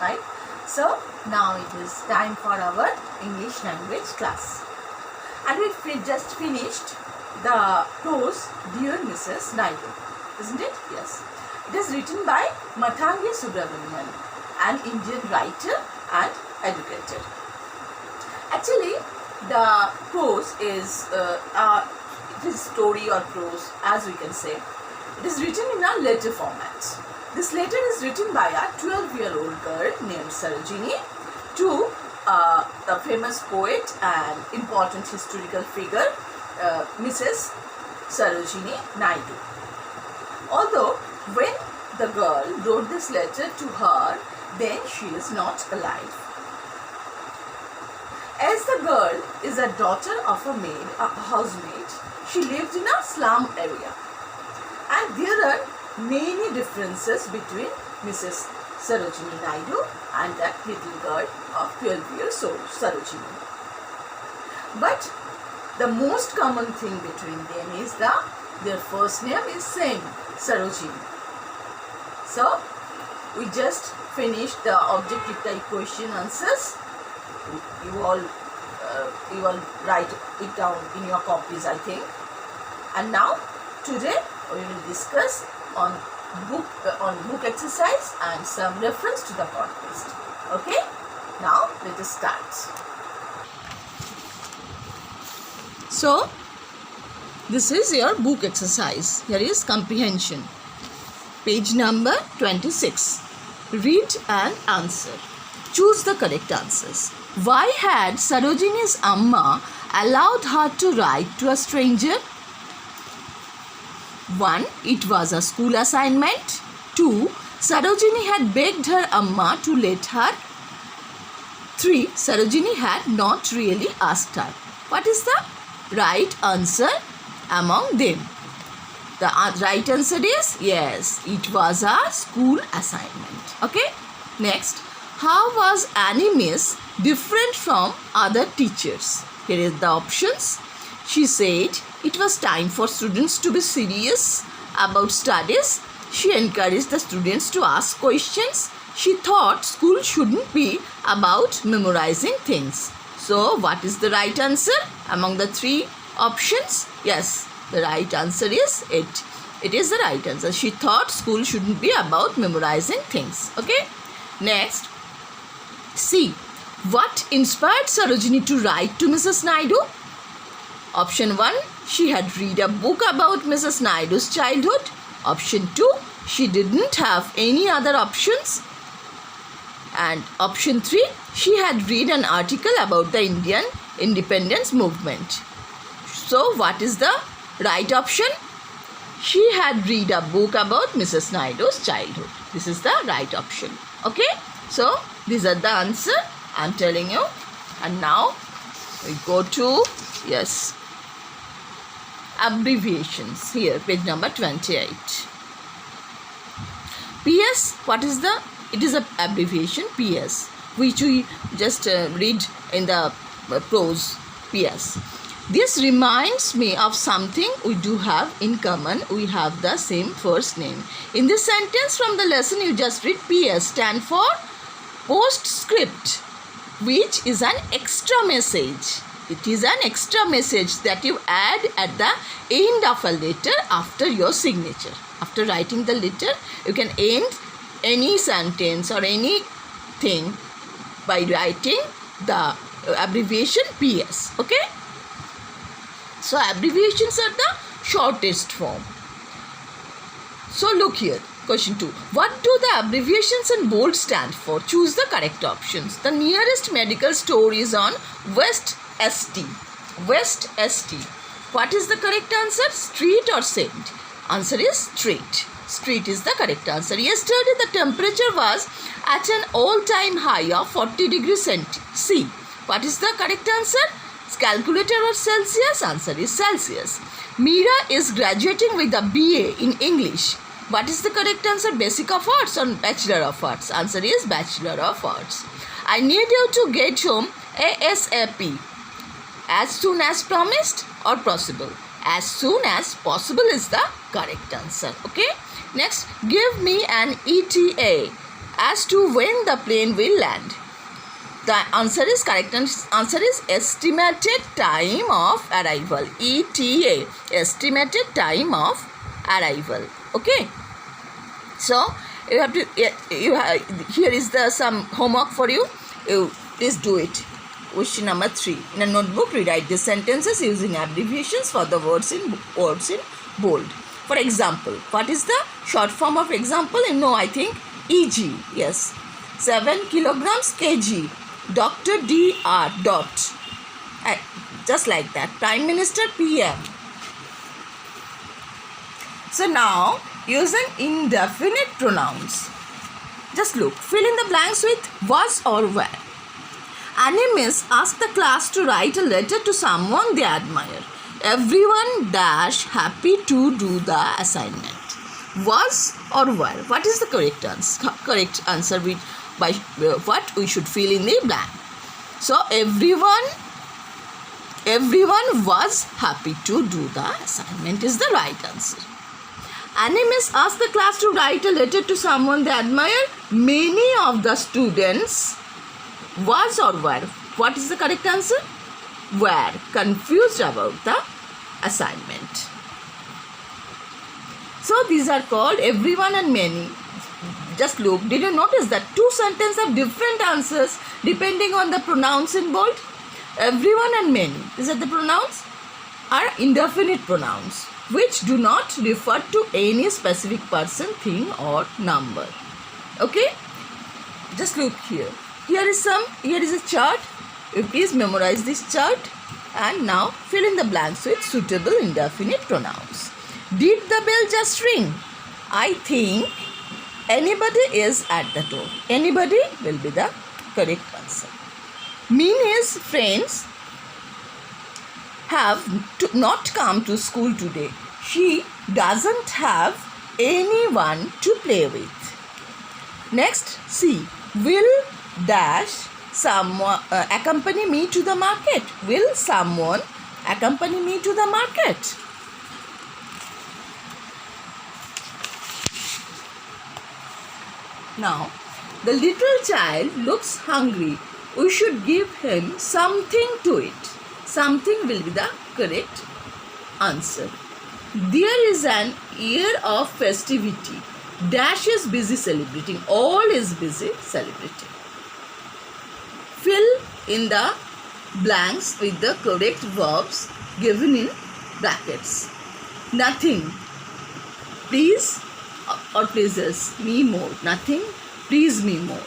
Fine. So now it is time for our English language class. And we just finished the prose Dear Mrs. Naidu. Isn't it? Yes. It is written by Mathangi Subramanian, an Indian writer and educator. Actually, the prose is it is story or prose, as we can say. It is written in a letter format. This letter is written by a 12-year-old girl named Sarojini to the famous poet and important historical figure, Mrs. Sarojini Naidu. Although when the girl wrote this letter to her, then she is not alive. As the girl is a daughter of a maid, a housemaid, she lived in a slum area. And there are many differences between Mrs. Sarojini Naidu and that little girl of 12 years old, Sarojini. But the most common thing between them is their first name is same, Sarojini. So, we just finished the objective type question answers. You all write it down in your copies, I think. And now, today we will discuss on book exercise and some reference to the context. Okay? Now, let us start. So, this is your book exercise. Here is comprehension. Page number 26. Read and answer. Choose the correct answers. Why had Sarojini's Amma allowed her to write to a stranger? 1. It was a school assignment. 2. Sarojini had begged her Amma to let her. 3. Sarojini had not really asked her. What is the right answer among them? The right answer is yes, it was a school assignment. Okay. Next, how was Annie Miss different from other teachers? Here is the options. She said it was time for students to be serious about studies. She encouraged the students to ask questions. She thought school shouldn't be about memorizing things. So, what is the right answer among the three options? Yes, the right answer is it. It is the right answer. She thought school shouldn't be about memorizing things. Okay. Next, C. What inspired Sarojini to write to Mrs. Naidu? Option 1. She had read a book about Mrs. Naidu's childhood. Option 2. She didn't have any other options. And option 3. She had read an article about the Indian independence movement. So, what is the right option? She had read a book about Mrs. Naidu's childhood. This is the right option. Okay. So, these are the answer I am telling you. And now, we go to, yes, abbreviations. Here, page number 28. PS, what is the, it is an abbreviation PS, which we just read in the prose PS. This reminds me of something we do have in common. We have the same first name. In this sentence from the lesson, you just read PS stand for postscript, which is an extra message. It is an extra message that you add at the end of a letter after your signature. After writing the letter, you can end any sentence or anything by writing the abbreviation PS. Okay? So, abbreviations are the shortest form. So, look here. Question 2. What do the abbreviations in bold stand for? Choose the correct options. The nearest medical store is on West ST. West ST. What is the correct answer? Street or saint? Answer is street. Street is the correct answer. Yesterday, the temperature was at an all-time high of 40 degrees C. What is the correct answer? Calculator or Celsius? Answer is Celsius. Meera is graduating with a BA in English. What is the correct answer? Basic of Arts or Bachelor of Arts? Answer is Bachelor of Arts. I need you to get home ASAP. As soon as promised or possible? As soon as possible is the correct answer. Okay. Next, give me an ETA. as to when the plane will land. The answer is correct. Answer is estimated time of arrival. ETA, estimated time of arrival. Okay. So you have to. Here is the some homework for you. You please do it. Question number 3. In a notebook, rewrite the sentences using abbreviations for the words in bold. For example, what is the short form of example? You know, I think EG. Yes. 7 kilograms kg. Dr. Dr. Dot. Just like that. Prime Minister PM. So now, using indefinite pronouns. Just look. Fill in the blanks with was or were. Miss asked the class to write a letter to someone they admire. Everyone dash happy to do the assignment. Was or were? What is the correct answer? Correct answer by what we should fill in the blank. So everyone was happy to do the assignment is the right answer. Miss asked the class to write a letter to someone they admire. Many of the students was or were. What is the correct answer? Were confused about the assignment. So these are called everyone and many. Just look. Did you notice that 2 sentences have different answers depending on the pronouns in bold? Everyone and many. These are the pronouns are indefinite pronouns which do not refer to any specific person, thing or number. Okay? Just look here. Here is a chart. You please memorize this chart and now fill in the blanks with suitable indefinite pronouns. Did the bell just ring? I think anybody is at the door. Anybody will be the correct answer. Minnie's friends have not come to school today. She doesn't have anyone to play with. Next, C. Will dash someone accompany me to the market? Will someone accompany me to the market? Now, the little child looks hungry. We should give him something to eat. Something will be the correct answer. There is an air of festivity. Dash is busy celebrating. All is busy celebrating. Fill in the blanks with the correct verbs given in brackets. Nothing. Please or pleases me more. Nothing. Please me more.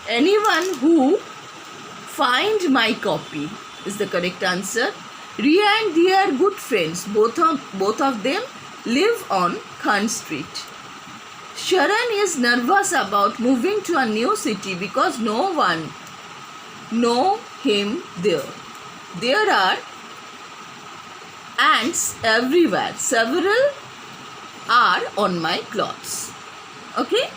Anyone who find my copy is the correct answer. Ria and Dia are good friends. Both of them live on Khan Street. Sharon is nervous about moving to a new city because no one know him there. There are ants everywhere. Several are on my clothes. Okay?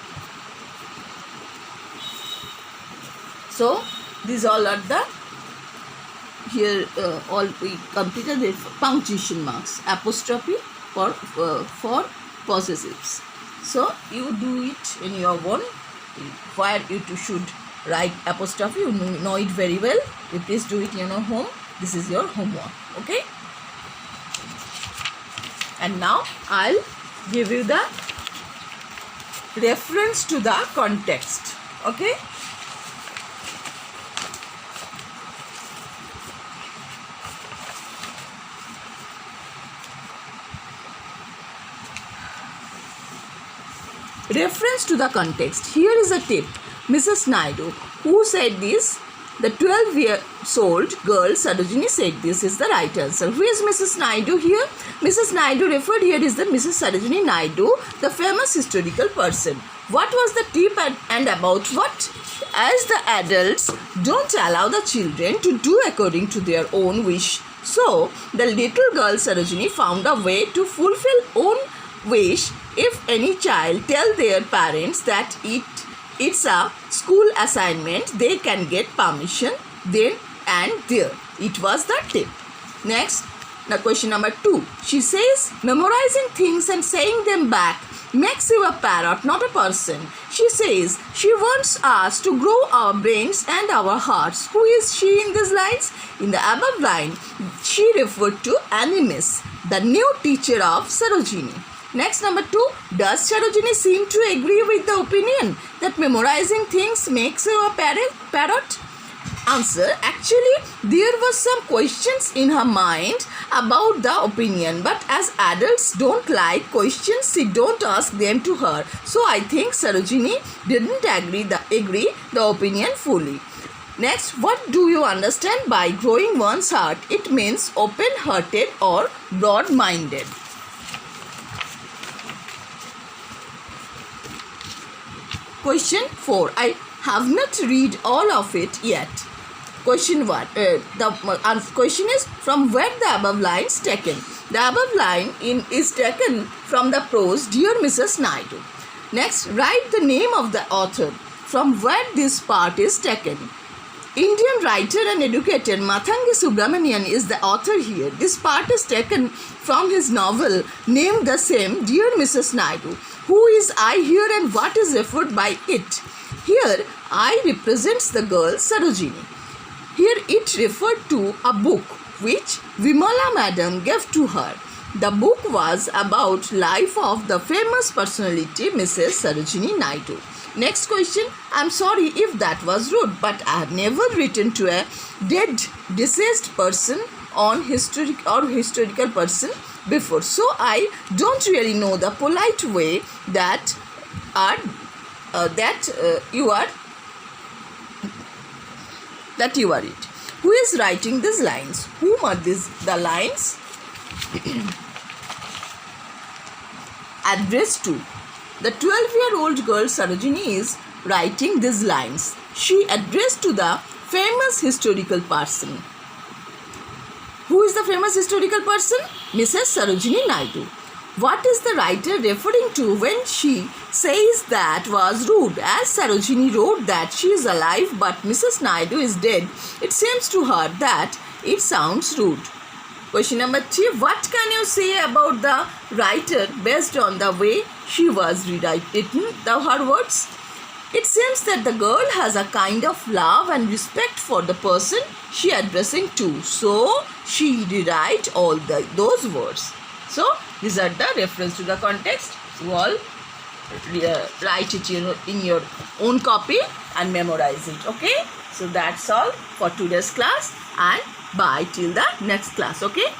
So, these all are the here all we completed the punctuation marks, apostrophe for possessives. So you do it in your own. Where you should write apostrophe, you know it very well. You please do it in your home. This is your homework. Okay. And now I'll give you the reference to the context. Okay. Reference to the context. Here is a tip. Mrs. Naidu, who said this? The 12-year-old girl Sarojini said this is the right answer. Who is Mrs. Naidu here? Mrs. Naidu referred here is the Mrs. Sarojini Naidu, the famous historical person. What was the tip and about what? As the adults don't allow the children to do according to their own wish. So, the little girl Sarojini found a way to fulfill own wish. If any child tell their parents that it's a school assignment, they can get permission then and there. It was the tip. Next, now question number 2. She says, memorizing things and saying them back makes you a parrot, not a person. She says she wants us to grow our brains and our hearts. Who is she in these lines? In the above line, she referred to Animus, the new teacher of Sarojini. Next, number 2. Does Sarojini seem to agree with the opinion that memorizing things makes you a parrot? Answer. Actually, there was some questions in her mind about the opinion, but as adults don't like questions, she don't ask them to her. So I think Sarojini didn't agree the opinion fully. Next, what do you understand by growing one's heart? It means open-hearted or broad-minded. Question 4. I have not read all of it yet. Question 1. The question is, from where the above lines taken? The above line is taken from the prose Dear Mrs. Naidu. Next, write the name of the author from where this part is taken. Indian writer and educator Mathangi Subramanian is the author here. This part is taken from his novel named the same, Dear Mrs. Naidu. Who is I here and what is referred by it? Here, I represents the girl Sarojini. Here it referred to a book which Vimala Madam gave to her. The book was about life of the famous personality Mrs. Sarojini Naidu. Next question. I'm sorry if that was rude, but I have never written to a dead, deceased person on historical person before. So I don't really know the polite way that you are it. Who is writing these lines? Whom are the lines addressed to? The 12-year-old girl Sarojini is writing these lines. She addressed to the famous historical person. Who is the famous historical person? Mrs. Sarojini Naidu. What is the writer referring to when she says that was rude? As Sarojini wrote that she is alive but Mrs. Naidu is dead, it seems to her that it sounds rude. Question number 3. What can you say about the writer based on the way she was rewritten her words? It seems that the girl has a kind of love and respect for the person she addressing to. So, she rewrite all those words. So, these are the reference to the context. You all write it in your own copy and memorize it. Okay? So, that's all for today's class, and bye till the next class. Okay?